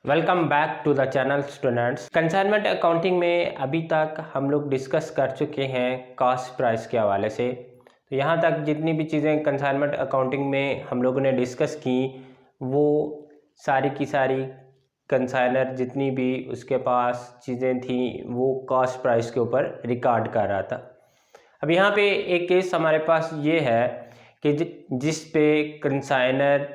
Welcome back to the channel students. Consignment accounting में अभी तक हम लोग डिस्कस कर चुके हैं कॉस्ट प्राइस के हवाले से। तो यहाँ तक जितनी भी चीज़ें कंसाइनमेंट अकाउंटिंग में हम लोगों ने डिस्कस की वो सारी की सारी कंसाइनर जितनी भी उसके पास चीज़ें थी वो कॉस्ट प्राइस के ऊपर रिकॉर्ड कर रहा था। अब यहाँ पे एक केस हमारे पास ये है कि जिस पे कंसाइनर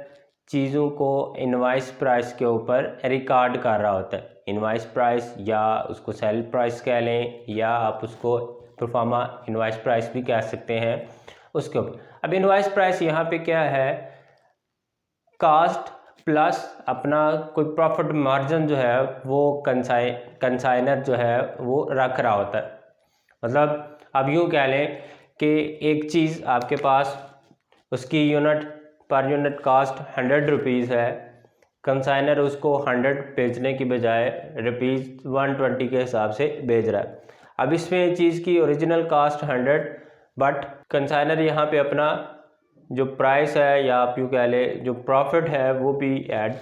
चीज़ों को इनवाइस प्राइस के ऊपर रिकॉर्ड कर रहा होता है। इनवाइस प्राइस या उसको सेल प्राइस कह लें या आप उसको प्रोफार्मा इनवाइस प्राइस भी कह सकते हैं उसके ऊपर। अब इनवाइस प्राइस यहाँ पे क्या है, कास्ट प्लस अपना कोई प्रॉफिट मार्जिन जो है वो कंसाइनर जो है वो रख रहा होता है। मतलब अब यूँ कह लें कि एक चीज़ आपके पास उसकी यूनिट पर यूनिट कास्ट 100 रुपीज़ है, कंसाइनर उसको 100 बेचने की बजाय ₹120 के हिसाब से बेच रहा है। अब इसमें चीज़ की ओरिजिनल कास्ट 100 बट कंसाइनर यहाँ पे अपना जो प्राइस है या आप यूँ कह लें जो प्रॉफिट है वो भी ऐड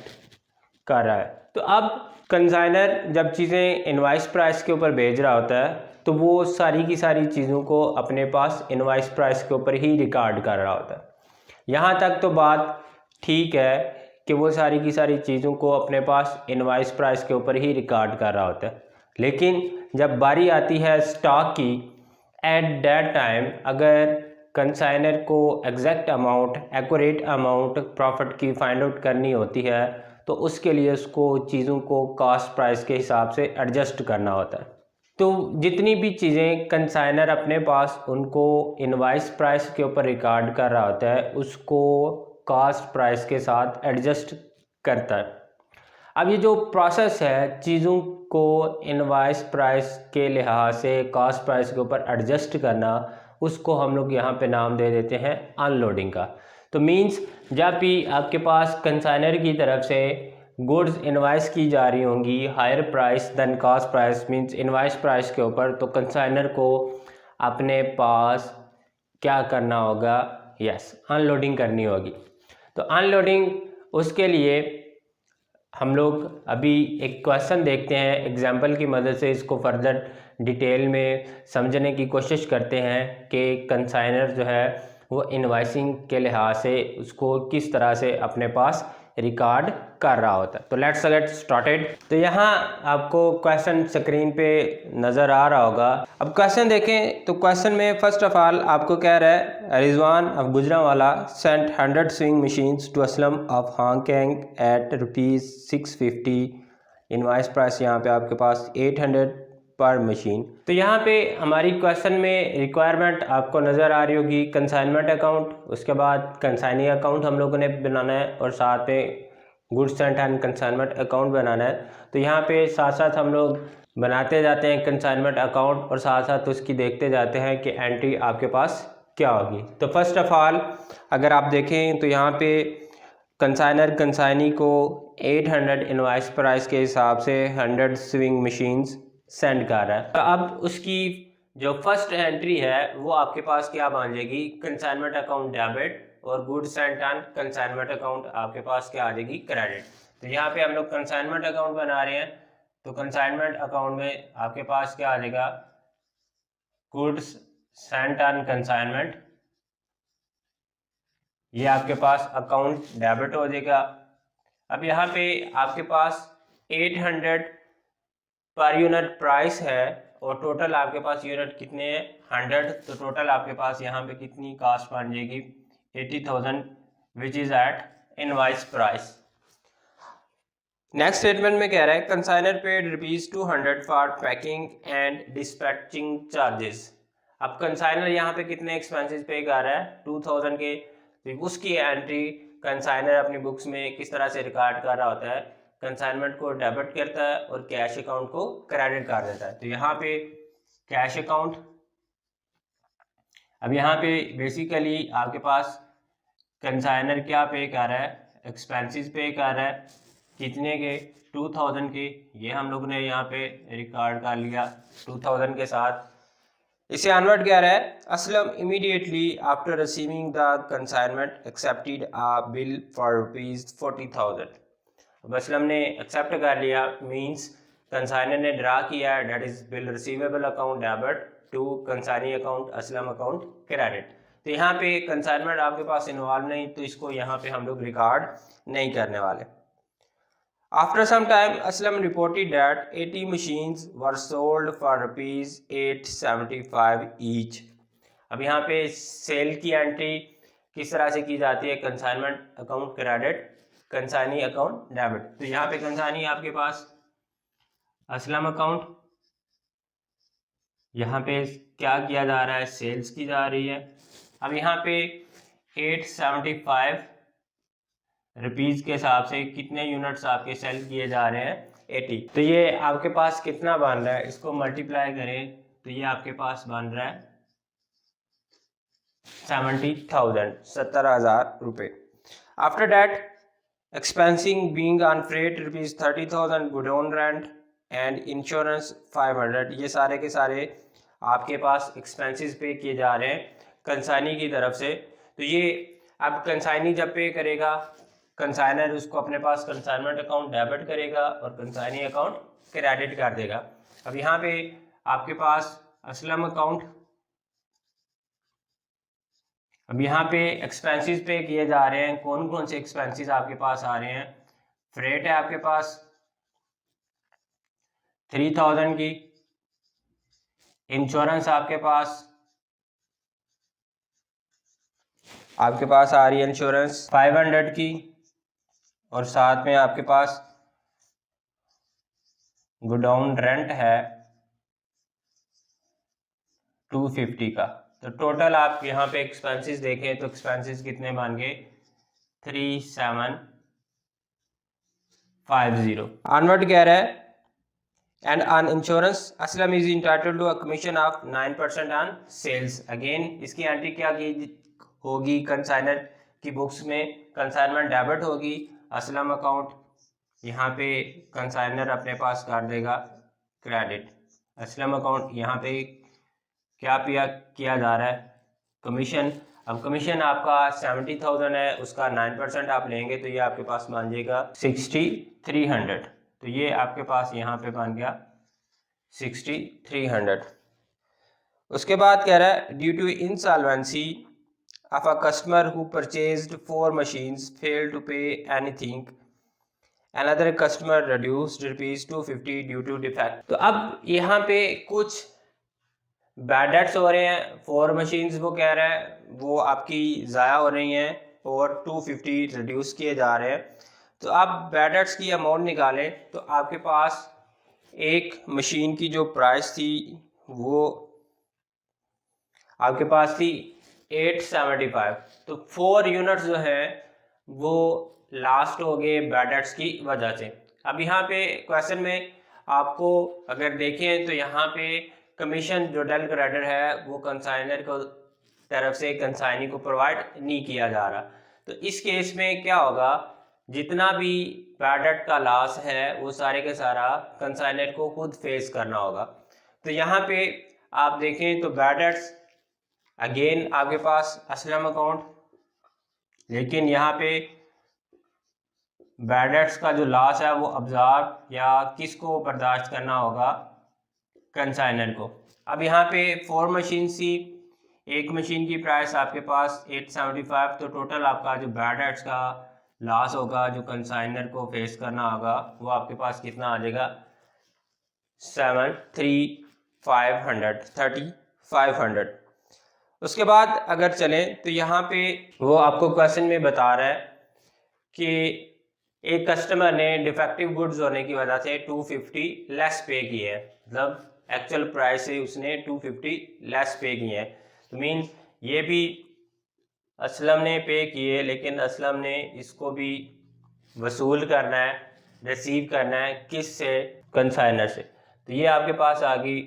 कर रहा है। तो अब कंसाइनर जब चीज़ें इनवाइस प्राइस के ऊपर भेज रहा होता है तो वो सारी की सारी चीज़ों को अपने पास इनवाइस प्राइस के ऊपर ही रिकॉर्ड कर रहा होता है। यहाँ तक तो बात ठीक है कि वो सारी की सारी चीज़ों को अपने पास इनवाइस प्राइस के ऊपर ही रिकॉर्ड कर रहा होता है। लेकिन जब बारी आती है स्टॉक की, एट दैट टाइम अगर कंसाइनर को exact amount, accurate amount profit की फाइंड आउट करनी होती है तो उसके लिए उसको चीज़ों को कॉस्ट प्राइस के हिसाब से एडजस्ट करना होता है। तो जितनी भी चीज़ें कंसाइनर अपने पास उनको इनवाइस प्राइस के ऊपर रिकॉर्ड कर रहा होता है उसको कॉस्ट प्राइस के साथ एडजस्ट करता है। अब ये जो प्रोसेस है चीज़ों को इनवाइस प्राइस के लिहाज से कॉस्ट प्राइस के ऊपर एडजस्ट करना, उसको हम लोग यहाँ पे नाम दे देते हैं अनलोडिंग का। तो मींस जब भी आपके पास कंसाइनर की तरफ से गुड्स इनवाइस की जा रही होंगी higher price than cost price, means invoice price के ऊपर, तो कंसाइनर को अपने पास क्या करना होगा, यस अनलोडिंग करनी होगी। तो अनलोडिंग उसके लिए हम लोग अभी एक क्वेश्चन देखते हैं, एग्जाम्पल की मदद से इसको फर्दर डिटेल में समझने की कोशिश करते हैं कि कंसाइनर जो है वो इनवाइसिंग के लिहाज से उसको किस तरह से अपने पास रिकॉर्ड कर रहा होता है। तो लेट्स गेट स्टार्टेड। तो यहाँ आपको क्वेश्चन स्क्रीन पे नज़र आ रहा होगा। अब क्वेश्चन देखें तो क्वेश्चन में फर्स्ट ऑफ ऑल आपको कह रहा है Rizwan of Gujranwala sent 100 sewing machines to Aslam of Hong Kong at ₹650। Invoice price यहाँ पे आपके पास 800 पर मशीन। तो यहाँ पे हमारी क्वेश्चन में रिक्वायरमेंट आपको नज़र आ रही होगी कंसाइनमेंट अकाउंट, उसके बाद कंसाइनी अकाउंट हम लोगों ने बनाना है और साथ में गुड्स एंड कंसाइनमेंट अकाउंट बनाना है। तो यहाँ पे साथ साथ हम लोग बनाते जाते हैं कंसाइनमेंट अकाउंट और साथ साथ उसकी देखते जाते हैं कि एंट्री आपके पास क्या होगी। तो फर्स्ट ऑफ ऑल अगर आप देखें तो यहाँ पे कंसाइनर कंसाइनी को 800 इनवाइस प्राइस के हिसाब से 100 स्विंग मशीन्स सेंड कर रहा है। तो अब उसकी जो फर्स्ट एंट्री है वो आपके पास क्या बन जाएगी, कंसाइनमेंट अकाउंट डेबिट, और गुड्स एंड कंसाइनमेंट अकाउंट आपके पास क्या आ जाएगी, क्रेडिट। तो यहाँ पे हम लोग कंसाइनमेंट अकाउंट बना रहे हैं तो कंसाइनमेंट अकाउंट में आपके पास क्या आ जाएगा, गुड्स सेंट ऑन कंसाइनमेंट, ये आपके पास अकाउंट डेबिट हो जाएगा। अब यहाँ पे आपके पास 800 पर यूनिट प्राइस है और टोटल आपके पास यूनिट कितने हैं, 100। तो टोटल आपके पास यहाँ पे कितनी कास्ट बन जाएगी, 80,000 which is at invoice price. Next statement में कह रहा है consignor paid ₹200 for packing and dispatching charges. अब कंसाइनर यहाँ पे कितने एक्सपेंसेस पे कर रहा है, 2000 के। तो उसकी एंट्री कंसाइनर अपनी बुक्स में किस तरह से रिकॉर्ड कर रहा होता है, कंसाइनमेंट को डेबिट करता है और कैश अकाउंट को क्रेडिट कर देता है। तो यहाँ पे कैश अकाउंट, अब यहाँ पे बेसिकली आपके पास कंसाइनर क्या पे कर रहा है, एक्सपेंसेस पे कर रहा है, कितने के, 2000 के। ये हम लोग ने यहाँ पे रिकॉर्ड कर लिया 2000 के साथ। इसे अनवर्ड कह रहा है Aslam immediately after receiving the consignment accepted a bill for ₹40,000। अब असलम ने एक्सेप्ट कर लिया, मींस कंसाइनर ने ड्रा किया, that is bill receivable account debit to consignee account Aslam account credit. तो यहाँ पे कंसाइनमेंट आपके पास इन्वॉल्व नहीं, तो इसको यहाँ पे हम लोग रिकॉर्ड नहीं करने वाले। After some time, Aslam reported that 80 machines were sold for ₹875 each. अब यहाँ पे सेल की एंट्री किस तरह से की जाती है, consignment account credit, consignee account debit. तो यहाँ पे कंसाइनी आपके पास असलम अकाउंट, यहाँ पे क्या किया जा रहा है, सेल्स की जा रही है। अब यहाँ पे 875 रुपीज़ के हिसाब से कितने यूनिट्स आपके सेल किए जा रहे हैं, 80। तो ये आपके पास कितना बन रहा है, इसको मल्टीप्लाई करें तो ये आपके पास बन रहा है 70,000, 70,000 रुपये। After that expensing being on freight ₹30,000, godown rent and insurance 500, ये सारे के सारे आपके पास एक्सपेंसेस पे किए जा रहे हैं कंसाइनी की तरफ से। तो ये अब कंसाइनी जब पे करेगा, कंसाइनर उसको अपने पास कंसाइनमेंट अकाउंट डेबिट करेगा और कंसाइनी अकाउंट क्रेडिट कर देगा। अब यहाँ पे आपके पास असलम अकाउंट, अब यहाँ पे एक्सपेंसेस पे किए जा रहे हैं, कौन कौन से एक्सपेंसेस आपके पास आ रहे हैं, फ्रेट है आपके पास 3,000 की, इंश्योरेंस आपके पास आ रही है इंश्योरेंस 500 की, और साथ में आपके पास गोडाउन रेंट है 250 का। तो टोटल आप यहाँ पे एक्सपेंसेस देखें तो एक्सपेंसेस कितने बन गए, 3750। ऑनवर्ड कह रहा है and on insurance Aslam is entitled to a commission of 9% on sales. Again इसकी एंट्री क्या की होगी, कंसाइनर की बुक्स में कंसाइनमेंट डेबिट होगी, असलम अकाउंट यहाँ पे कंसाइनर अपने पास कर देगा क्रेडिट, असलम अकाउंट यहाँ पे क्या किया जा रहा है, कमीशन। अब कमीशन आपका 70,000 है, उसका 9% आप लेंगे तो ये आपके पास बन जाएगा 6300। तो ये आपके पास यहाँ पे बन गया 6300। उसके बाद कह रहा है due to insolvency of a customer who purchased 4 machines failed to pay anything, another customer reduced ₹250 due to defect. तो अब यहाँ पे कुछ बैड डेट्स हो रहे हैं, 4 मशीन्स वो कह रहा है वो आपकी ज़ाया हो रही हैं और 250 रिड्यूस किए जा रहे हैं। तो आप बैड डेट्स की अमाउंट निकालें तो आपके पास एक मशीन की जो प्राइस थी वो आपके पास थी 875, तो 4 यूनिट्स जो हैं वो लास्ट हो गए बैड डेट्स की वजह से। अब यहाँ पे क्वेश्चन में आपको अगर देखें तो यहाँ पे कमीशन जो डेल क्रेडिट है वो कंसाइनर को तरफ से कंसाइनी को प्रोवाइड नहीं किया जा रहा। तो इस केस में क्या होगा, जितना भी बैड डेट का लॉस है वो सारे के सारा कंसाइनर को खुद फेस करना होगा। तो यहाँ पे आप देखें तो बैड डेट्स अगेन आपके पास असलम अकाउंट, लेकिन यहाँ पे बैड डेट्स का जो लॉस है वो अब्जॉर्ब या किसको बर्दाश्त करना होगा, कंसाइनर को। अब यहाँ पे 4 मशीन थी, एक मशीन की प्राइस आपके पास 875, तो टोटल आपका जो बैड डेट्स का लॉस होगा जो कंसाइनर को फेस करना होगा वो आपके पास कितना आ जाएगा, 3500। उसके बाद अगर चलें तो यहाँ पे वो आपको क्वेश्चन में बता रहा है कि एक कस्टमर ने डिफेक्टिव गुड्स होने की वजह से 250 लेस पे किए हैं, मतलब एक्चुअल प्राइस से उसने 250 लेस पे किए हैं। तो मीन ये भी असलम ने पे किए, लेकिन असलम ने इसको भी वसूल करना है, रिसीव करना है किस से, कंसाइनर से। तो ये आपके पास आ गई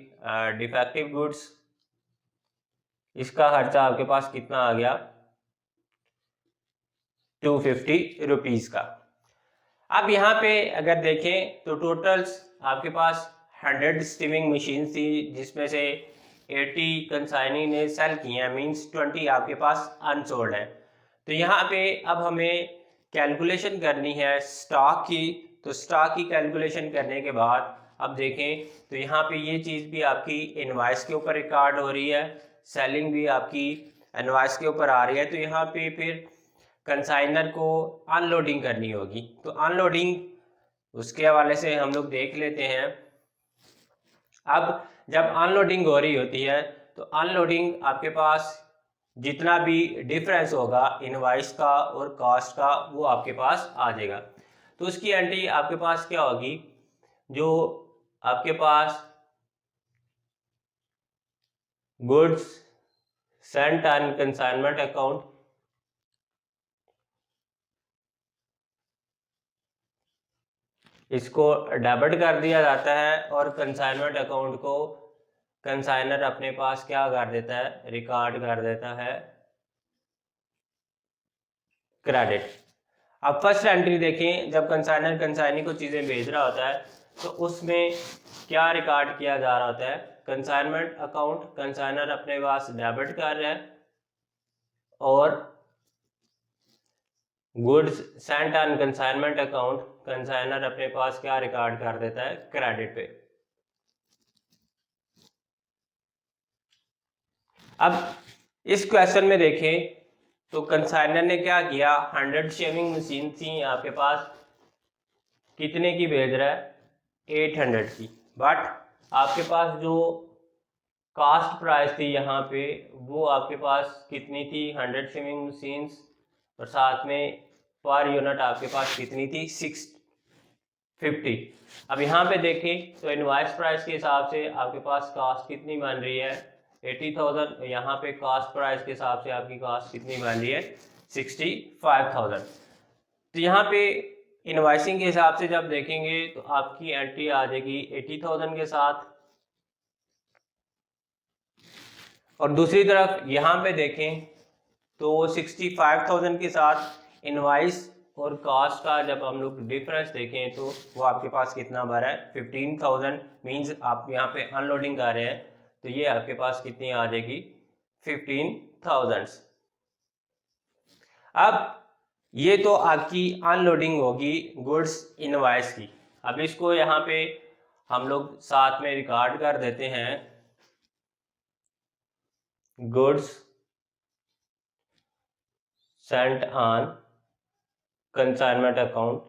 डिफेक्टिव गुड्स, इसका खर्चा आपके पास कितना आ गया, 250 रुपीज़ का। अब यहाँ पे अगर देखें तो टोटल्स आपके पास 100 स्टीमिंग मशीन थी, जिसमें से 80 कंसाइनी ने सेल किए हैं, मींस 20 आपके पास अनसोल्ड है। तो यहाँ पे अब हमें कैलकुलेशन करनी है स्टॉक की, तो स्टॉक की कैलकुलेशन करने के बाद अब देखें तो यहाँ पे ये चीज़ भी आपकी इनवॉइस के ऊपर रिकॉर्ड हो रही है, सेलिंग भी आपकी इनवॉइस के ऊपर आ रही है। तो यहाँ पे फिर कंसाइनर को अनलोडिंग करनी होगी। तो अनलोडिंग उसके हवाले से हम लोग देख लेते हैं। अब जब अनलोडिंग हो रही होती है तो अनलोडिंग आपके पास जितना भी डिफरेंस होगा इनवॉइस का और कॉस्ट का वो आपके पास आ जाएगा। तो उसकी एंट्री आपके पास क्या होगी, जो आपके पास goods sent on consignment account, इसको डेबिट कर दिया जाता है और कंसाइनमेंट अकाउंट को कंसाइनर अपने पास क्या कर देता है, रिकॉर्ड कर देता है क्रेडिट। अब फर्स्ट एंट्री देखें, जब कंसाइनर कंसाइनी को चीज़ें भेज रहा होता है तो उसमें क्या रिकॉर्ड किया जा रहा होता है, कंसाइनमेंट अकाउंट कंसाइनर अपने पास डेबिट कर रहा है और goods sent on consignment account consignor अपने पास क्या रिकॉर्ड कर देता है, क्रेडिट पे। अब इस क्वेश्चन में देखें तो कंसाइनर ने क्या किया, 100 शेविंग मशीन थी आपके पास, कितने की भेज रहा है, 800 की। बट आपके पास जो कास्ट प्राइस थी यहाँ पे वो आपके पास कितनी थी, 100 शेविंग मशीन्स, और साथ में पर यूनिट आपके पास कितनी थी, 650। अब यहाँ पे देखें तो इनवॉइस प्राइस के हिसाब से आपके पास कास्ट कितनी बन रही है, 80,000। यहाँ पे कास्ट प्राइस के हिसाब से आपकी कास्ट कितनी बन रही है, 65,000। तो यहाँ पे इनवॉइसिंग के हिसाब से जब देखेंगे तो आपकी एंट्री आ जाएगी 80,000 के साथ, और दूसरी तरफ यहाँ पे देखें तो 65,000 के साथ इनवॉइस और कास्ट का जब हम लोग डिफरेंस देखें तो वो आपके पास कितना भरा है, 15,000। मीन्स आप यहाँ पे अनलोडिंग कर रहे हैं तो ये आपके पास कितनी आ जाएगी, 15,000। अब ये तो आपकी अनलोडिंग होगी गुड्स इनवॉइस की। अब इसको यहाँ पे हम लोग साथ में रिकॉर्ड कर देते हैं, goods sent on consignment account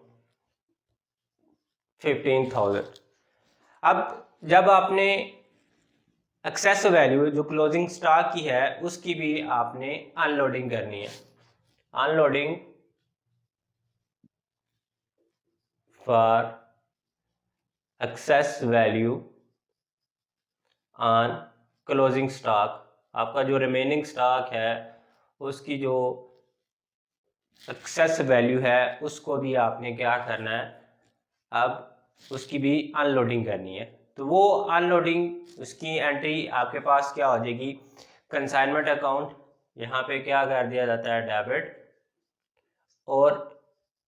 15,000। अब जब आपने एक्सेस वैल्यू जो क्लोजिंग स्टॉक की है उसकी भी आपने अनलोडिंग करनी है, unloading for excess value on closing stock. आपका जो रिमेनिंग स्टॉक है उसकी जो एक्सेस वैल्यू है उसको भी आपने क्या करना है, अब उसकी भी अनलोडिंग करनी है। तो वो अनलोडिंग उसकी एंट्री आपके पास क्या हो जाएगी, कंसाइनमेंट अकाउंट यहाँ पे क्या कर दिया जाता है, डेबिट, और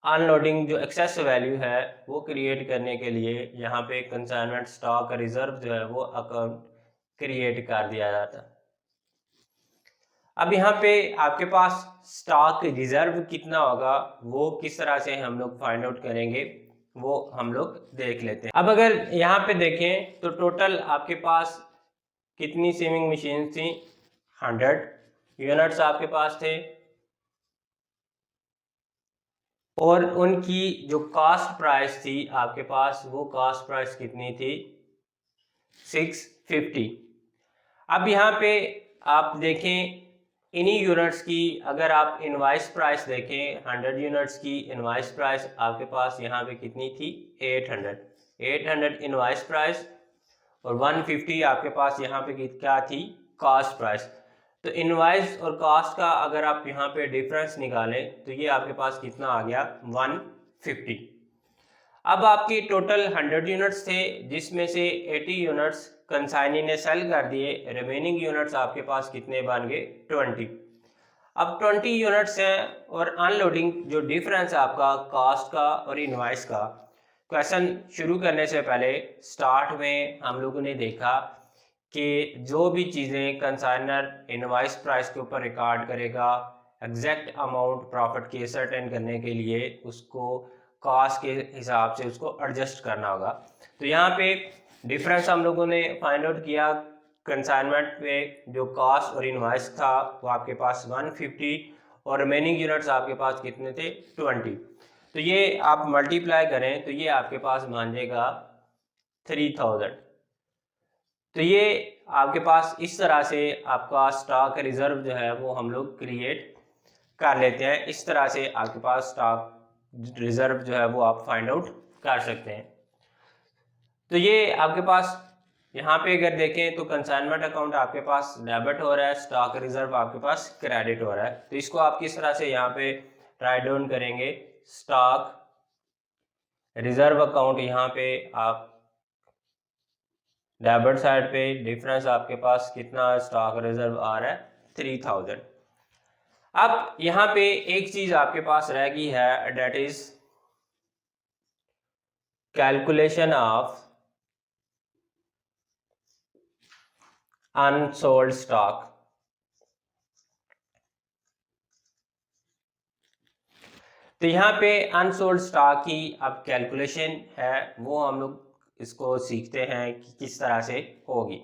अनलोडिंग जो एक्सेस वैल्यू है वो क्रिएट करने के लिए यहाँ पे कंसाइनमेंट स्टॉक रिजर्व जो है वो अकाउंट क्रिएट कर दिया जाता है। अब यहाँ पे आपके पास स्टॉक रिजर्व कितना होगा वो किस तरह से हम लोग फाइंड आउट करेंगे वो हम लोग देख लेते हैं। अब अगर यहाँ पे देखें तो टोटल आपके पास कितनी सेविंग मशीन थी, 100 यूनिट्स आपके पास थे, और उनकी जो कास्ट प्राइस थी आपके पास वो कास्ट प्राइस कितनी थी, 650। अब यहाँ पे आप देखें इन्हीं यूनिट्स की अगर आप इनवॉइस प्राइस देखें, 100 यूनिट्स की इनवॉइस प्राइस आपके पास यहाँ पे कितनी थी, 800 इनवॉइस प्राइस, और 150 आपके पास यहाँ पे क्या थी, कास्ट प्राइस। तो इनवॉइस और कास्ट का अगर आप यहाँ पे डिफरेंस निकालें तो ये आपके पास कितना आ गया, 150। अब आपकी टोटल 100 यूनिट्स थे जिसमें से 80 यूनिट्स कंसाइनी ने सेल कर दिए, रिमेनिंग यूनिट्स आपके पास कितने बन गए, 20। अब 20 यूनिट्स हैं और अनलोडिंग जो डिफरेंस है आपका कास्ट का और इनवॉइस का। क्वेश्चन शुरू करने से पहले स्टार्ट में हम लोगों ने देखा कि जो भी चीज़ें कंसाइनर इनवॉइस प्राइस के ऊपर रिकॉर्ड करेगा एग्जैक्ट अमाउंट प्रॉफिट की सर्टेन करने के लिए उसको कॉस्ट के हिसाब से उसको एडजस्ट करना होगा। तो यहाँ पे डिफरेंस हम लोगों ने फाइंड आउट किया। कंसाइनमेंट में जो कॉस्ट और इनवॉइस था वो आपके पास 150 और रिमेनिंग यूनिट्स आपके पास कितने थे 20। तो ये आप मल्टीप्लाई करें तो ये आपके पास मान जाएगा 3000। तो ये आपके पास इस तरह से आपका स्टॉक रिजर्व जो है वो हम लोग क्रिएट कर लेते हैं। इस तरह से आपके पास स्टॉक रिजर्व जो है वो आप फाइंड आउट कर सकते हैं। तो ये आपके पास यहाँ पे अगर देखें तो कंसाइनमेंट अकाउंट आपके पास डेबिट हो रहा है, स्टॉक रिजर्व आपके पास क्रेडिट हो रहा है। तो इसको आप किस तरह से यहाँ पे राइट डाउन करेंगे, स्टॉक रिजर्व अकाउंट यहाँ पे आप डेबिट साइड पे डिफरेंस आपके पास कितना स्टॉक रिजर्व आ रहा है 3000। अब यहाँ पे एक चीज आपके पास रह गई है, that is calculation of unsold stock. तो यहाँ पे अनसोल्ड स्टॉक की अब कैलकुलेशन है वो हम लोग इसको सीखते हैं कि किस तरह से होगी।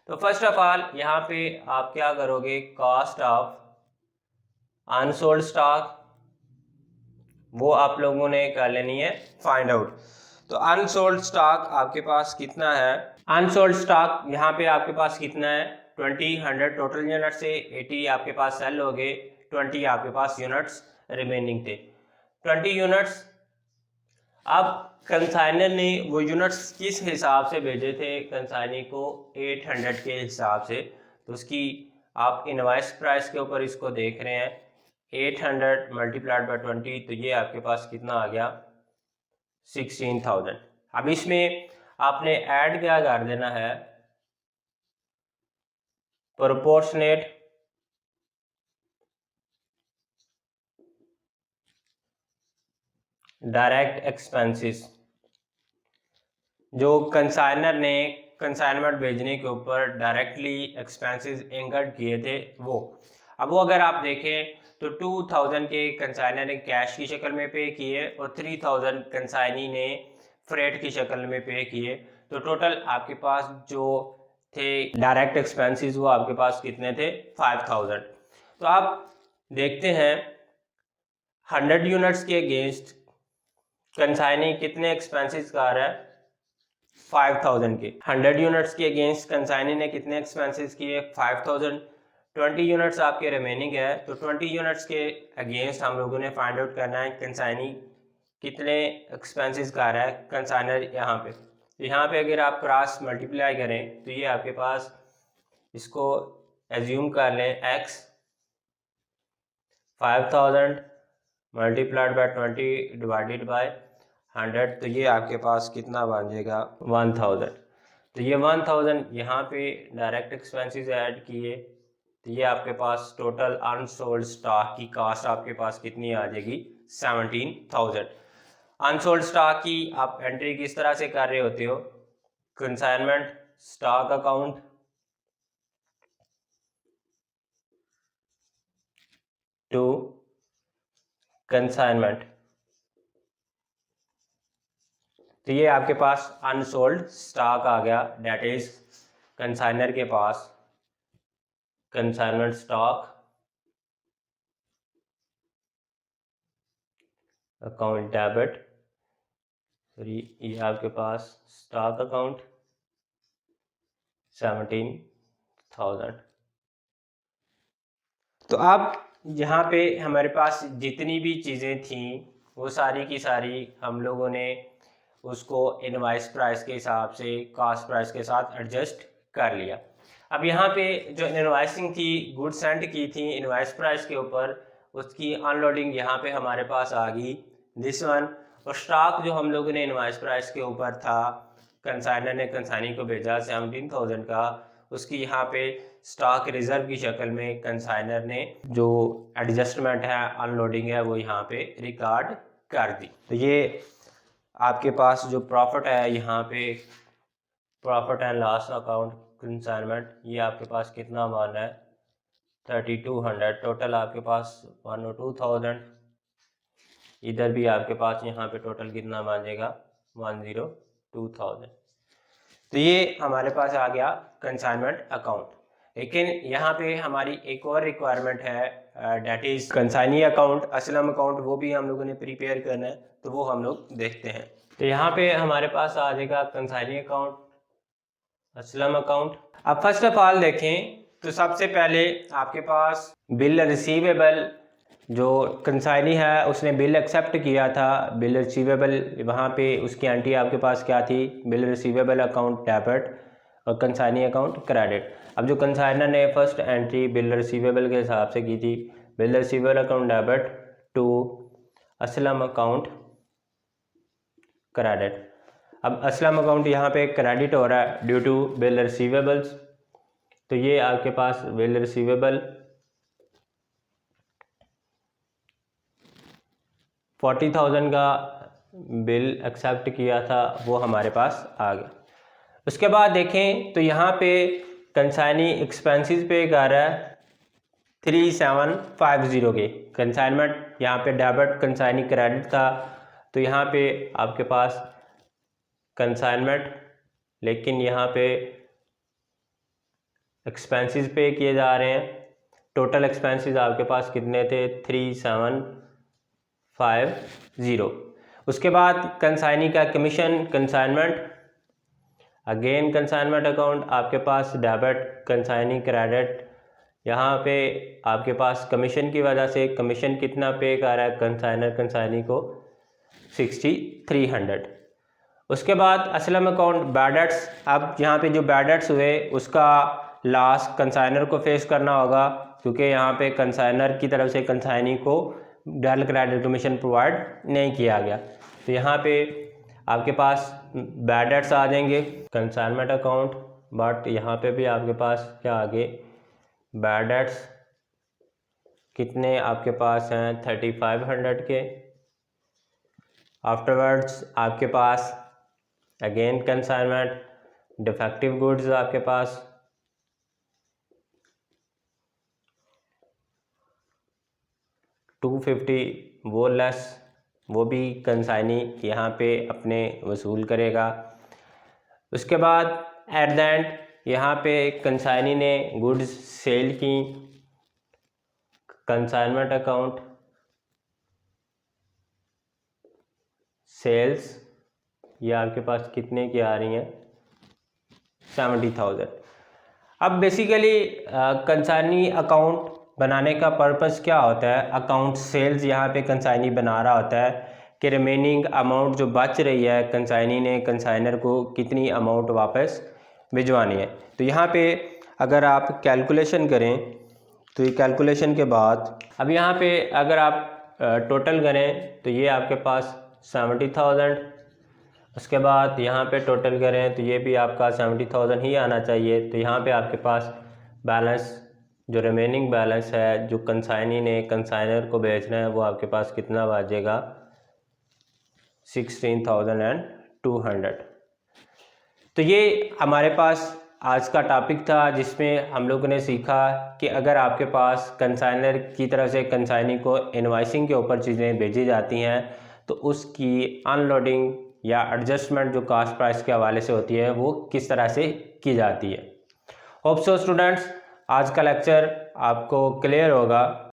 तो फर्स्ट ऑफ ऑल यहाँ पे आप क्या करोगे, कॉस्ट ऑफ अनसोल्ड स्टॉक वो आप लोगों ने कर लेनी है फाइंड आउट। तो अनसोल्ड स्टॉक आपके पास कितना है, अनसोल्ड स्टॉक यहाँ पे आपके पास कितना है 20, 100 टोटल यूनिट से 80 आपके पास सेल हो गए, 20 आपके पास यूनिट्स रिमेनिंग थे 20 यूनिट्स। अब कंसाइनर ने वो यूनिट्स किस हिसाब से भेजे थे कंसाइनी को 800 के हिसाब से। तो उसकी आप इनवाइस प्राइस के ऊपर इसको देख रहे हैं 800 मल्टीप्लाइड बाय 20, तो ये आपके पास कितना आ गया 16,000। अब इसमें आपने ऐड क्या कर देना है, प्रोपोर्शनेट डायरेक्ट एक्सपेंसेस। जो कंसाइनर ने कंसाइनमेंट भेजने के ऊपर डायरेक्टली एक्सपेंसेस इंकर्ड किए थे वो, अब वो अगर आप देखें तो 2000 के कंसाइनर ने कैश की शक्ल में पे किए और 3000 कंसाइनी ने फ्रेट की शक्ल में पे किए। तो टोटल आपके पास जो थे डायरेक्ट एक्सपेंसेस वो आपके पास कितने थे 5000। तो आप देखते हैं 100 यूनिट्स के अगेंस्ट कंसाइनी कितने एक्सपेंसेस का आ रहा है 5000 के। 100 यूनिट्स के अगेंस्ट कंसाइनी ने कितने एक्सपेंसेस किए 5000। 20 यूनिट्स आपके रिमेनिंग है, तो 20 यूनिट्स के अगेंस्ट हम लोगों ने फाइंड आउट करना है कंसाइनी कितने एक्सपेंसेस का रहा है कंसाइनर यहाँ पे। तो यहाँ पे अगर आप क्रॉस मल्टीप्लाई करें तो ये आपके पास इसको एज्यूम कर लें x 5000 multiplied by 20 divided by 100, तो ये आपके पास कितना बन जाएगा 1000। तो ये 1000 यहाँ पे डायरेक्ट एक्सपेंसेस ऐड किए, तो ये आपके पास टोटल अनसोल्ड स्टॉक की कास्ट आपके पास कितनी आ जाएगी 17,000। अनसोल्ड स्टॉक की आप एंट्री किस तरह से कर रहे होते हो, consignment stock account to consignment. तो ये आपके पास अनसोल्ड स्टॉक आ गया, डेट इज कंसाइनर के पास कंसाइनमेंट स्टॉक अकाउंट डेबिट, ये आपके पास स्टॉक अकाउंट 17,000। तो अब यहाँ पे हमारे पास जितनी भी चीज़ें थी वो सारी की सारी हम लोगों ने उसको इनवाइस प्राइस के हिसाब से कॉस्ट प्राइस के साथ एडजस्ट कर लिया। अब यहाँ पे जो इनवाइसिंग थी गुड सेंड की थी इनवाइस प्राइस के ऊपर, उसकी अनलोडिंग यहाँ पे हमारे पास आ गई दिस वन। और स्टॉक जो हम लोगों ने इनवाइस प्राइस के ऊपर था कंसाइनर ने कंसाइनी को भेजा 17,000 का, उसकी यहाँ पे स्टॉक रिजर्व की शक्ल में कंसाइनर ने जो एडजस्टमेंट है अनलोडिंग है वो यहाँ पे रिकॉर्ड कर दी। तो ये आपके पास जो प्रॉफिट है यहाँ पे profit and loss account consignment, ये आपके पास कितना बन रहा है 3200, टोटल आपके पास 102,000। इधर भी आपके पास यहाँ पे टोटल कितना मान जाएगा 102,000। तो ये हमारे पास आ गया कंसाइनमेंट अकाउंट। लेकिन यहाँ पे हमारी एक और रिक्वायरमेंट है, that is consignee account, Aslam account, वो भी हम लोगों ने प्रिपेयर करना है, तो वो हम लोग देखते हैं। तो यहाँ पे हमारे पास आ जाएगा कंसाइनी अकाउंट, असलम अकाउंट। अब फर्स्ट ऑफ ऑल देखें तो सबसे पहले आपके पास बिल रिसीवेबल, जो कंसाइनी है उसने बिल एक्सेप्ट किया था, बिल रिसीवेबल, वहाँ पे उसकी एंट्री आपके पास क्या थी, बिल रिसीवेबल अकाउंट डेबिट और कंसाइनी अकाउंट क्रेडिट। अब जो कंसाइनर ने फर्स्ट एंट्री बिल रिसीवेबल के हिसाब से की थी, bill receivable account debit to Aslam account credit. अब असलम अकाउंट यहाँ पे क्रेडिट हो रहा है ड्यू टू बिल रिसीवेबल्स, तो ये आपके पास बिल रिसीवेबल 40,000 का बिल एक्सेप्ट किया था, वो हमारे पास आ गया। उसके बाद देखें तो यहाँ पे कंसाइनी एक्सपेंसेस पे कर रहा है 3750 के कंसाइनमेंट, यहाँ पे डेबिट कंसाइनी क्रेडिट था, तो यहाँ पे आपके पास कंसाइनमेंट, लेकिन यहाँ पे एक्सपेंसेस पे किए जा रहे हैं। टोटल एक्सपेंसेस आपके पास कितने थे 3750। उसके बाद कंसाइनी का commission consignment, again consignment account आपके पास डेबिट कंसाइनी क्रेडिट, यहाँ पे आपके पास कमीशन की वजह से कमीशन कितना पे कर रहा है कंसाइनर कंसाइनी को 6300। उसके बाद असलम अकाउंट बैड डेट्स, अब यहाँ पे जो बैड डेट्स हुए उसका लॉस कंसाइनर को फेस करना होगा, क्योंकि यहाँ पे कंसाइनर की तरफ से कंसाइनी को डेल क्रेडिट कमीशन प्रोवाइड नहीं किया गया, तो यहाँ पे आपके पास बैड डेट्स आ जाएंगे कंसाइनमेंट अकाउंट, बट यहाँ पे भी आपके पास क्या आगे बैड डेट्स कितने आपके पास हैं 3500 के। आफ्टरवर्ड्स आपके पास अगेन कंसाइनमेंट डिफेक्टिव गुड्स आपके पास 250, वो लेस, वो भी कंसाइनी यहाँ पे अपने वसूल करेगा। उसके बाद एट द एंड यहाँ पे कंसाइनी ने गुड्स सेल की, कंसाइनमेंट अकाउंट सेल्स, ये आपके पास कितने की आ रही हैं 70,000। अब बेसिकली कंसाइनी अकाउंट बनाने का पर्पस क्या होता है, अकाउंट सेल्स यहाँ पे कंसाइनी बना रहा होता है कि रिमेनिंग अमाउंट जो बच रही है कंसाइनी ने कंसाइनर को कितनी अमाउंट वापस भिजवानी है। तो यहाँ पे अगर आप कैलकुलेशन करें तो ये कैलकुलेशन के बाद अब यहाँ पे अगर आप टोटल करें तो ये आपके पास 70,000, उसके बाद यहाँ पे टोटल करें तो ये भी आपका 70,000 ही आना चाहिए। तो यहाँ पे आपके पास बैलेंस जो रिमेनिंग बैलेंस है जो कंसाइनी ने कंसाइनर को बेचना है वो आपके पास कितना बचेगा 16,200। तो ये हमारे पास आज का टॉपिक था, जिसमें हम लोगों ने सीखा कि अगर आपके पास कंसाइनर की तरफ से कंसाइनी को इनवॉइसिंग के ऊपर चीज़ें भेजी जाती हैं तो उसकी अनलोडिंग या एडजस्टमेंट जो कास्ट प्राइस के हवाले से होती है वो किस तरह से की जाती है। होप सो स्टूडेंट्स आज का लेक्चर आपको क्लियर होगा।